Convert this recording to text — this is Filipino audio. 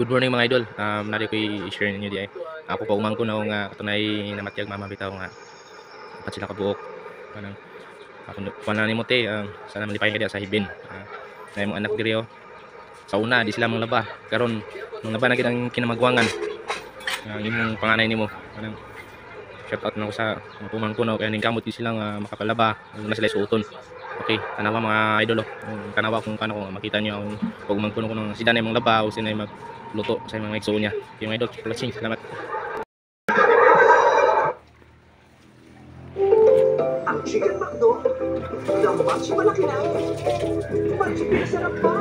Good morning mga idol. Nari ko i-share ninyo di ay. Ako pa umangko na nga katunay na matyag mama bitaw nga apat sila ka buok. Kanang ako kuan ni mo te sana malipayon ka diya sa hibin. Na imong anak diri oh. Sa una di sila mong laba. Karon mong laba na gid ang kinamagwangan. Ang imong panganay nimo. Kanang shout out na ko sa pumangko na kaya ning kamot di sila nga makapalaba. Na sila suoton. Okay, tanawa mga idol oh. Tanawa kung paano ko makita niyo ang pagmangkuno ko ng sida na imong laba o sina magluto sa mga igsoon niya. Okay mga idol, flexing, salamat. Ang Chicken McDo, the much malaki na, much pinasarap pa.